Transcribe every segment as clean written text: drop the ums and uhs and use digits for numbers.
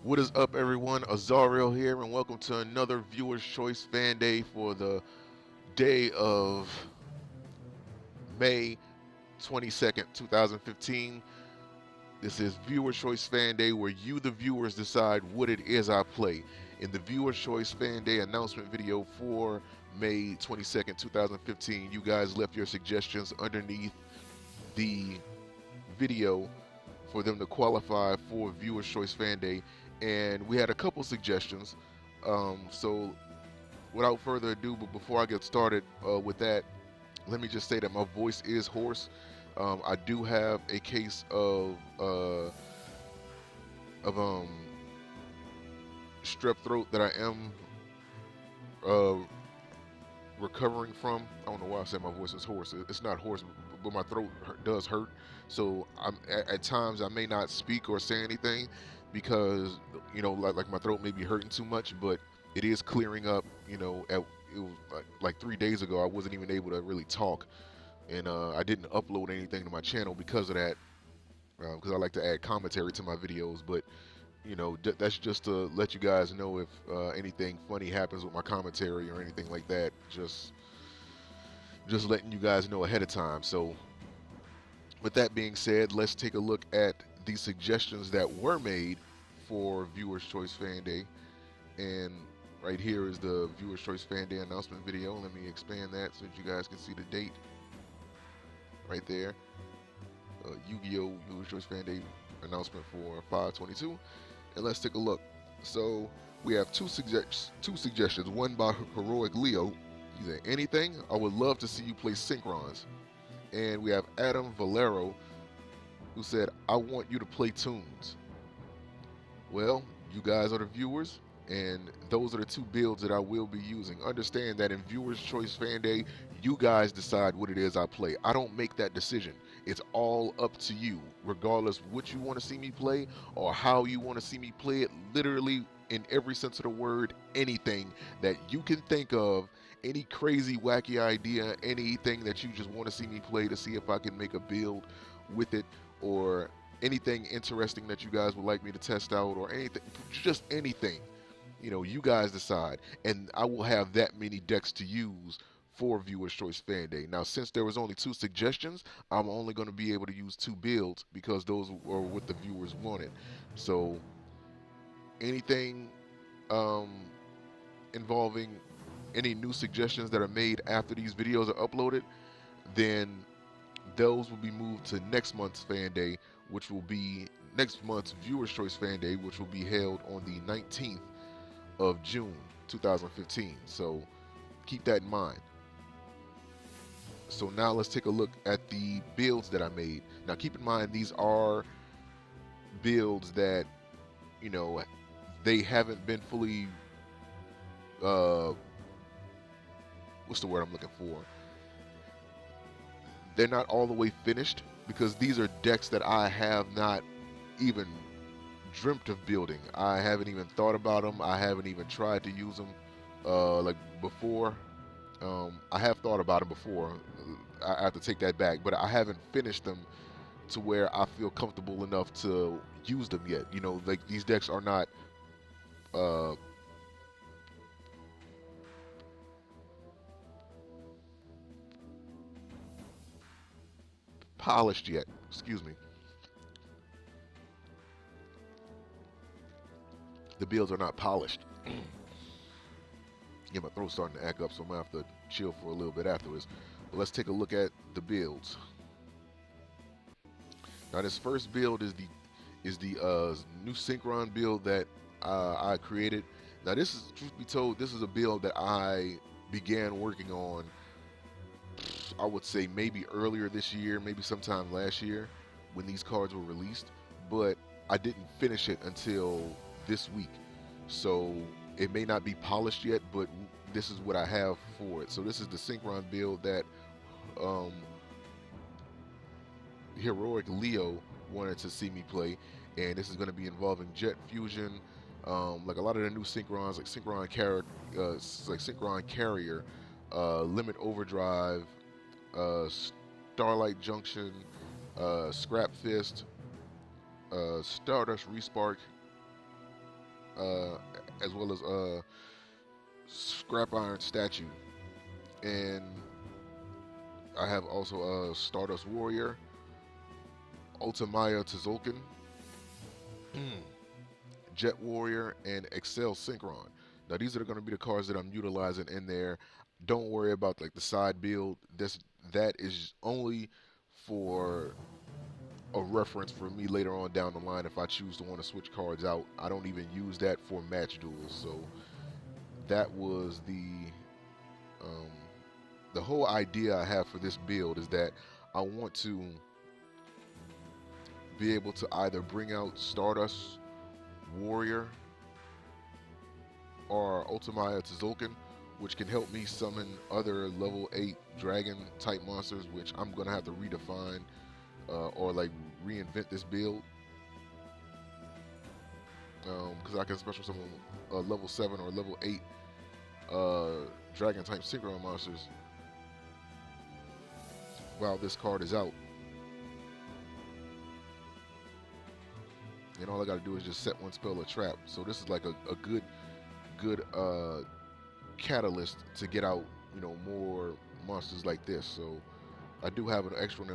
What is up, everyone? Azariel here, and welcome to another Viewer's Choice Fan Day for the day of May 22nd, 2015. This is Viewer's Choice Fan Day, where you, the viewers, decide what it is I play. In the Viewer's Choice Fan Day announcement video for May 22nd, 2015, you guys left your suggestions underneath the video for them to qualify for Viewer's Choice Fan Day, and we had a couple suggestions. So without further ado, but before I get started with that, let me just say that my voice is hoarse. I do have a case of strep throat that I am uh, recovering from. I don't know why I said my voice is hoarse. It's not hoarse, but my throat does hurt. So at times I may not speak or say anything because like my throat may be hurting too much, but it is clearing up. It was like 3 days ago I wasn't even able to really talk, and I didn't upload anything to my channel because of that. Because I like to add commentary to my videos, but that's just to let you guys know if anything funny happens with my commentary or anything like that. Just letting you guys know ahead of time. So with that being said, let's take a look at the suggestions that were made for Viewer's Choice Fan Day. And right here is the Viewer's Choice Fan Day announcement video. Let me expand that so that you guys can see the date right there. Yu-Gi-Oh! Viewer's Choice Fan Day announcement for 5/22. And let's take a look. So we have two suggestions. One by Heroic Leo. He said, anything? I would love to see you play Synchrons. And we have Adam Valero, who said, I want you to play tunes. Well, you guys are the viewers, and those are the two builds that I will be using. Understand that in Viewer's Choice Fan Day, you guys decide what it is I play. I don't make that decision. It's all up to you, regardless what you want to see me play or how you want to see me play it. Literally, in every sense of the word, anything that you can think of, any crazy, wacky idea, anything that you just want to see me play to see if I can make a build with it, or anything interesting that you guys would like me to test out, or anything, just anything. You guys decide, and I will have that many decks to use for Viewer's Choice Fan Day. Now, since there was only two suggestions, I'm only going to be able to use two builds because those are what the viewers wanted. So anything involving any new suggestions that are made after these videos are uploaded, then those will be moved to next month's Fan Day, which will be next month's Viewer's Choice Fan Day, which will be held on the 19th of June 2015. So keep that in mind. So now let's take a look at the builds that I made. Now keep in mind, these are builds that, they haven't been fully, what's the word I'm looking for? They're not all the way finished, because these are decks that I have not even dreamt of building. I haven't even thought about them. I haven't even tried to use them like before. I have thought about them before. I have to take that back, but I haven't finished them to where I feel comfortable enough to use them yet. Like these decks are not polished yet. Excuse me. The builds are not polished. Yeah, my throat's starting to act up, so I'm gonna have to chill for a little bit afterwards. But let's take a look at the builds. Now, this first build is the new Synchron build that I created. Now, this is, truth be told, this is a build that I began working on, I would say maybe earlier this year, maybe sometime last year when these cards were released, but I didn't finish it until this week. So it may not be polished yet, but this is what I have for it. So this is the Synchron build that Heroic Leo wanted to see me play, and this is going to be involving Jet Fusion, like a lot of the new Synchrons, like Synchron Carrier, Limit Overdrive, Starlight Junction, Scrap Fist, Stardust Respark, as well as Scrap Iron Statue, and I have also Stardust Warrior, Ultimaya Tzolk'in, Jet Warrior, and Excel Synchron. Now these are going to be the cards that I'm utilizing in there. Don't worry about like the side build. That is only for a reference for me later on down the line if I choose to want to switch cards out. I don't even use that for match duels. So that was um, the whole idea I have for this build is that I want to be able to either bring out Stardust Warrior or Ultimaya Tzolk'in, which can help me summon other level 8 dragon type monsters, which I'm going to have to redefine or like reinvent this build. Because I can special summon level 7 or level 8 dragon type synchron monsters while this card is out. And all I got to do is just set one spell or trap. So this is like a good catalyst to get out, more monsters like this. So I do have an extra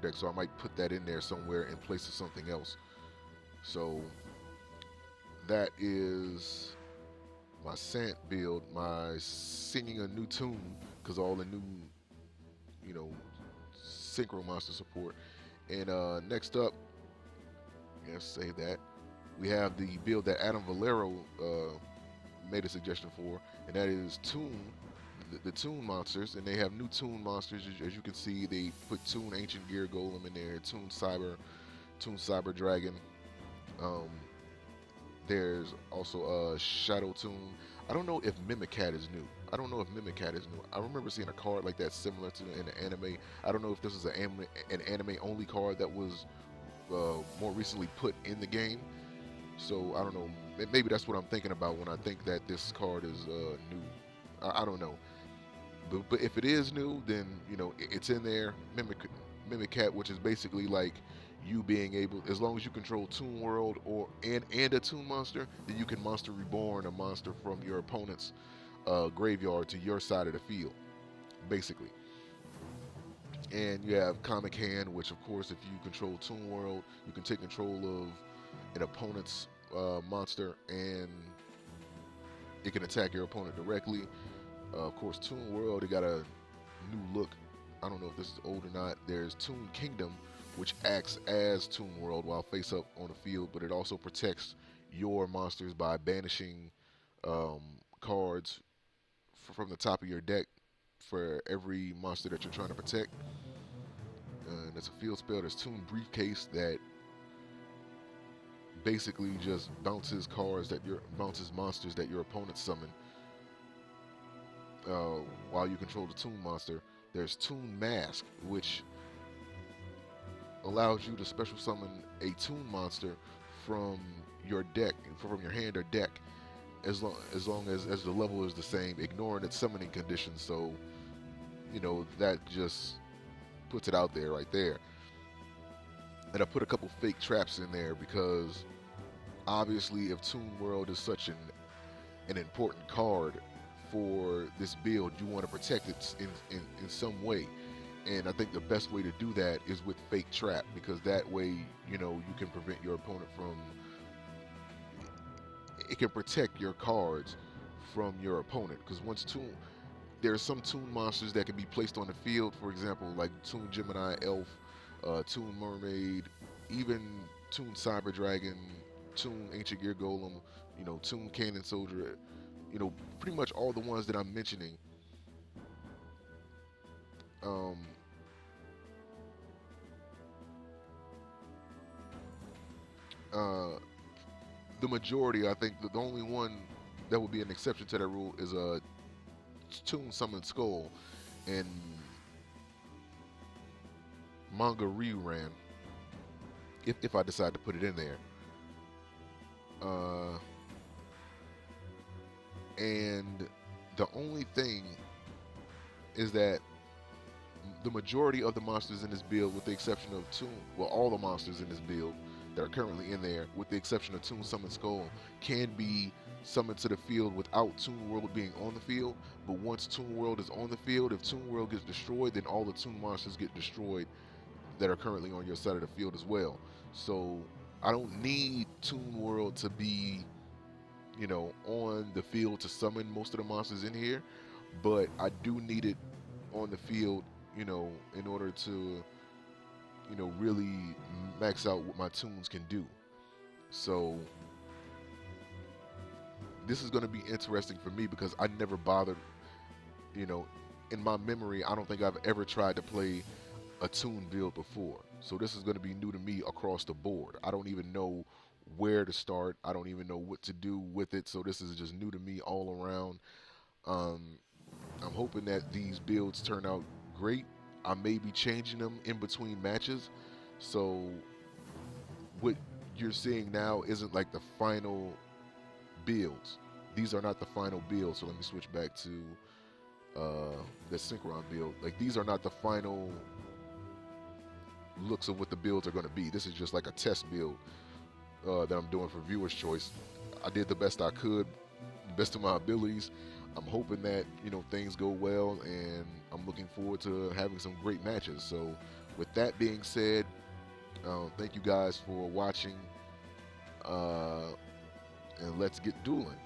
deck, so I might put that in there somewhere in place of something else. So that is my Sant build, my singing a new tune, because all the new, synchro monster support. And next up, let's save that. We have the build that Adam Valero made a suggestion for, and that is Toon, the Toon monsters, and they have new Toon monsters. As you can see, they put Toon Ancient Gear Golem in there, Toon Cyber Dragon. There's also Shadow Toon. I don't know if Mimicat is new. I remember seeing a card like that similar to in the anime. I don't know if this is an anime only card that was more recently put in the game. So I don't know. Maybe that's what I'm thinking about when I think that this card is new. I don't know. But if it is new, then it's in there. Mimicat, which is basically like you being able, as long as you control Toon World and a Toon monster, then you can Monster Reborn a monster from your opponent's graveyard to your side of the field, basically. And you have Comic Hand, which of course, if you control Toon World, you can take control of an opponent's monster, and it can attack your opponent directly. Of course, Toon World, it got a new look. I don't know if this is old or not. There's Toon Kingdom, which acts as Toon World while face up on the field, but it also protects your monsters by banishing cards from the top of your deck for every monster that you're trying to protect. And it's a field spell. There's Toon Briefcase that basically just bounces monsters that your opponent summon while you control the Toon monster. There's Toon Mask, which allows you to special summon a Toon monster from your deck, from your hand or deck, as long as the level is the same, ignoring its summoning conditions. So that just puts it out there right there. And I put a couple fake traps in there because obviously if Toon World is such an important card for this build, you want to protect it in some way. And I think the best way to do that is with fake trap, because that way you can prevent your opponent from, it can protect your cards from your opponent. Because there's some Toon monsters that can be placed on the field, for example, like Toon Gemini Elf, Toon Mermaid, even Toon Cyber Dragon, Toon Ancient Gear Golem, Toon Cannon Soldier, pretty much all the ones that I'm mentioning. The majority, I think, the only one that would be an exception to that rule is a Toon Summon Skull and Manga Reran, if I decide to put it in there. And the only thing is that the majority of the monsters in this build, with the exception of all the monsters in this build, that are currently in there, with the exception of Toon Summon Skull, can be summoned to the field without Toon World being on the field. But once Toon World is on the field, if Toon World gets destroyed, then all the Toon monsters get destroyed that are currently on your side of the field as well. So I don't need Toon World to be, on the field to summon most of the monsters in here, but I do need it on the field, in order to, really max out what my tunes can do. So this is going to be interesting for me because I never bothered, you know, in my memory, I don't think I've ever tried to play a tune build before. So this is going to be new to me across the board. I don't even know where to start. I don't even know what to do with it. So this is just new to me all around. Um, I'm hoping that these builds turn out great. I may be changing them in between matches. So what you're seeing now isn't like the final builds. These are not the final builds. So let me switch back to the Synchron build. Like, these are not the final looks of what the builds are going to be. This is just like a test build that I'm doing for viewer's choice. I did the best I could, best of my abilities. I'm hoping that things go well, and I'm looking forward to having some great matches. So with that being said, thank you guys for watching, and let's get dueling.